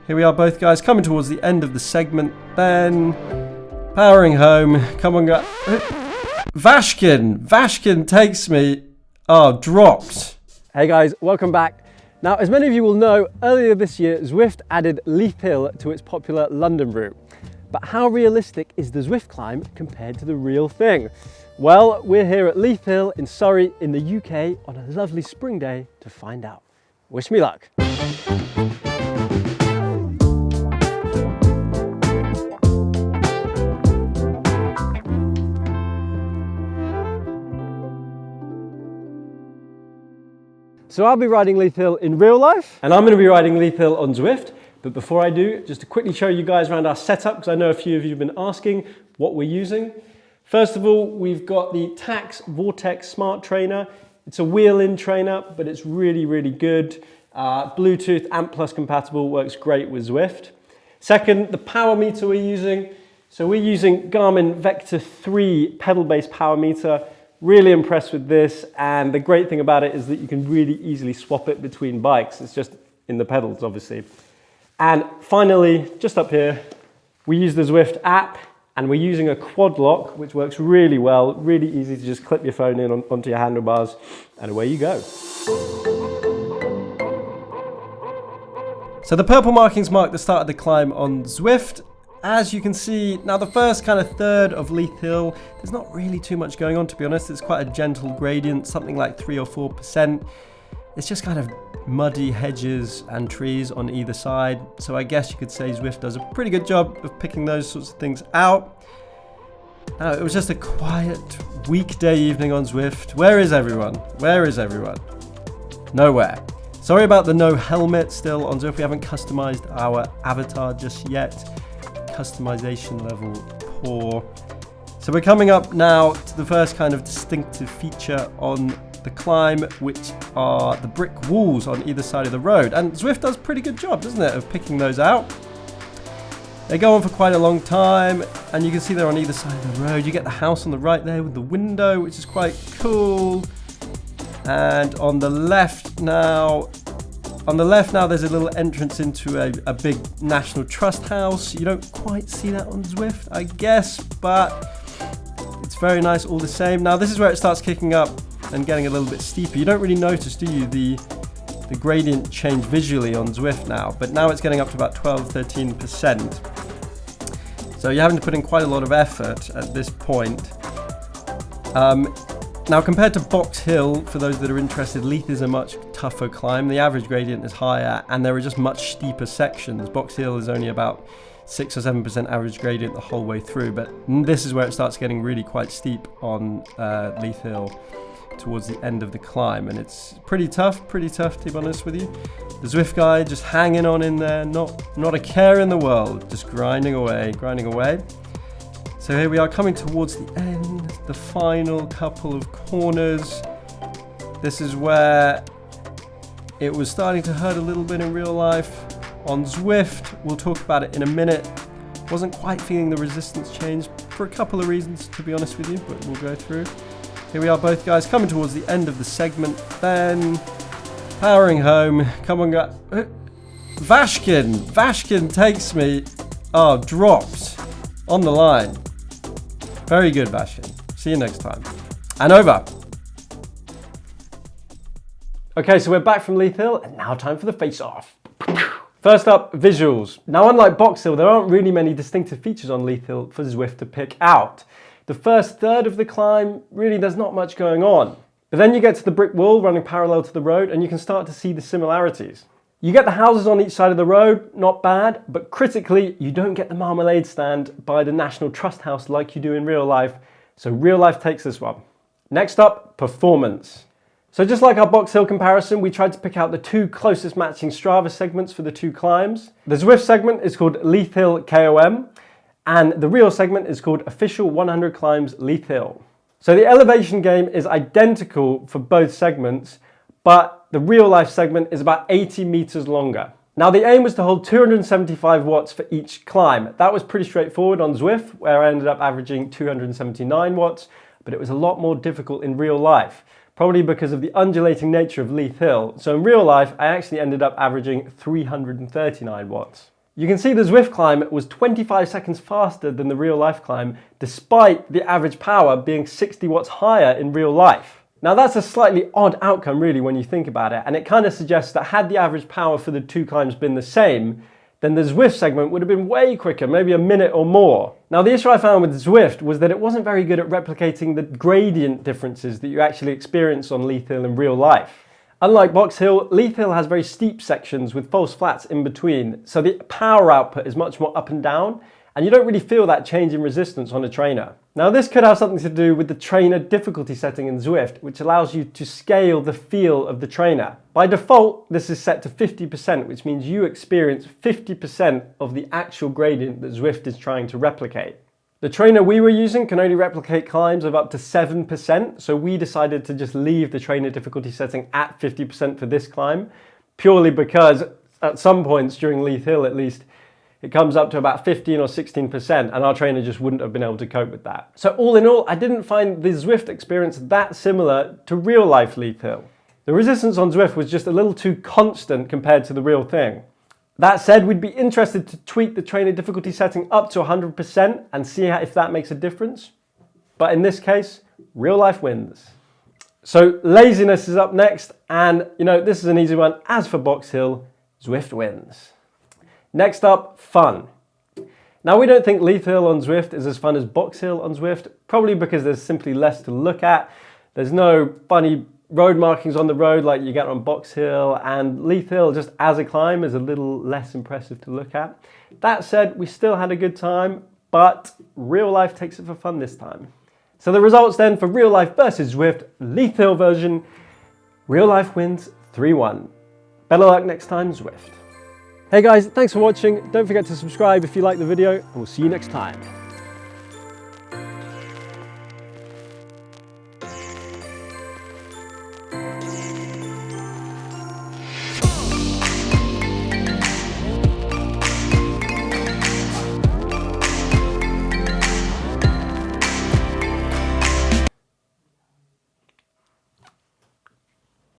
Here we are both, guys, coming towards the end of the segment, then powering home. Come on, guys. Vashkin takes me. Oh, dropped. Hey guys, welcome back. Now, as many of you will know, earlier this year, Zwift added Leith Hill to its popular London route. But how realistic is the Zwift climb compared to the real thing? Well, we're here at Leith Hill in Surrey in the UK on a lovely spring day to find out. Wish me luck. So I'll be riding Leith Hill in real life, and I'm going to be riding Leith Hill on Zwift. But before I do, just to quickly show you guys around our setup, because I know a few of you have been asking what we're using. First of all, we've got the Tacx Vortex Smart Trainer. It's a wheel-in trainer, but it's really, really good. Bluetooth ANT Plus compatible, works great with Zwift. Second, the power meter we're using. So we're using Garmin Vector 3 pedal-based power meter. Really impressed with this, and the great thing about it is that you can really easily swap it between bikes. It's just in the pedals, obviously. And finally, just up here, we use the Zwift app, and we're using a quad lock, which works really well, really easy to just clip your phone in onto your handlebars, and away you go. So the purple markings mark the start of the climb on Zwift. As you can see, now the first kind of third of Leith Hill, there's not really too much going on, to be honest. It's quite a gentle gradient, something like 3 or 4%. It's just kind of muddy hedges and trees on either side. So I guess you could say Zwift does a pretty good job of picking those sorts of things out. Now, it was just a quiet weekday evening on Zwift. Where is everyone? Where is everyone? Nowhere. Sorry about the no helmet still on Zwift. We haven't customized our avatar just yet. Customization level poor. So we're coming up now to the first kind of distinctive feature on the climb, which are the brick walls on either side of the road. And Zwift does a pretty good job, doesn't it, of picking those out. They go on for quite a long time, and you can see they're on either side of the road. You get the house on the right there with the window, which is quite cool. And on the left now, there's a little entrance into a big National Trust house. You don't quite see that on Zwift, I guess, but it's very nice all the same. Now, this is where it starts kicking up and getting a little bit steeper. You don't really notice, do you, the gradient change visually on Zwift now, but now it's getting up to about 12-13%. So you're having to put in quite a lot of effort at this point. Now, compared to Box Hill, for those that are interested, Leith is a much tougher climb. The average gradient is higher, and there are just much steeper sections. Box Hill is only about 6 or 7% average gradient the whole way through, but this is where it starts getting really quite steep on Leith Hill towards the end of the climb, and it's pretty tough to be honest with you. The Zwift guy just hanging on in there, not a care in the world, just grinding away. So here we are coming towards the end, the final couple of corners. This is where it was starting to hurt a little bit in real life. On Zwift, we'll talk about it in a minute. Wasn't quite feeling the resistance change for a couple of reasons, to be honest with you, but we'll go through. Here we are both, guys, coming towards the end of the segment, then powering home. Come on, guys. Vashkin takes me. Oh, dropped on the line. Very good, Vashkin. See you next time. And over. Okay, so we're back from Leith Hill, and now time for the face-off. First up, visuals. Now, unlike Box Hill, there aren't really many distinctive features on Leith Hill for Zwift to pick out. The first third of the climb, really there's not much going on. But then you get to the brick wall running parallel to the road, and you can start to see the similarities. You get the houses on each side of the road, not bad, but critically, you don't get the marmalade stand by the National Trust house like you do in real life, so real life takes this one. Next up, performance. So just like our Box Hill comparison, we tried to pick out the two closest matching Strava segments for the two climbs. The Zwift segment is called Leith Hill KOM, and the real segment is called Official 100 Climbs Leith Hill. So the elevation game is identical for both segments, but the real life segment is about 80 meters longer. Now, the aim was to hold 275 watts for each climb. That was pretty straightforward on Zwift, where I ended up averaging 279 watts, but it was a lot more difficult in real life, probably because of the undulating nature of Leith Hill. So in real life, I actually ended up averaging 339 watts. You can see the Zwift climb was 25 seconds faster than the real life climb, despite the average power being 60 watts higher in real life. Now that's a slightly odd outcome really when you think about it, and it kind of suggests that had the average power for the two climbs been the same, then the Zwift segment would have been way quicker, maybe a minute or more. Now the issue I found with Zwift was that it wasn't very good at replicating the gradient differences that you actually experience on Leith Hill in real life. Unlike Box Hill, Leith Hill has very steep sections with false flats in between, so the power output is much more up and down, and you don't really feel that change in resistance on a trainer. Now this could have something to do with the trainer difficulty setting in Zwift, which allows you to scale the feel of the trainer. By default, this is set to 50%, which means you experience 50% of the actual gradient that Zwift is trying to replicate. The trainer we were using can only replicate climbs of up to 7%, so we decided to just leave the trainer difficulty setting at 50% for this climb, purely because at some points during Leith Hill at least, it comes up to about 15 or 16%, and our trainer just wouldn't have been able to cope with that. So all in all, I didn't find the Zwift experience that similar to real life Leith Hill. The resistance on Zwift was just a little too constant compared to the real thing. That said, we'd be interested to tweak the trainer difficulty setting up to 100% and see if that makes a difference. But in this case, real life wins. So laziness is up next, and this is an easy one. As for Box Hill, Zwift wins. Next up, fun. Now we don't think Leith Hill on Zwift is as fun as Box Hill on Zwift, probably because there's simply less to look at. There's no funny road markings on the road like you get on Box Hill, and Leith Hill just as a climb is a little less impressive to look at. That said, we still had a good time, but real life takes it for fun this time. So the results then for real life versus Zwift, Leith Hill version, real life wins 3-1. Better luck next time, Zwift. Hey guys, thanks for watching. Don't forget to subscribe if you like the video, and we'll see you next time.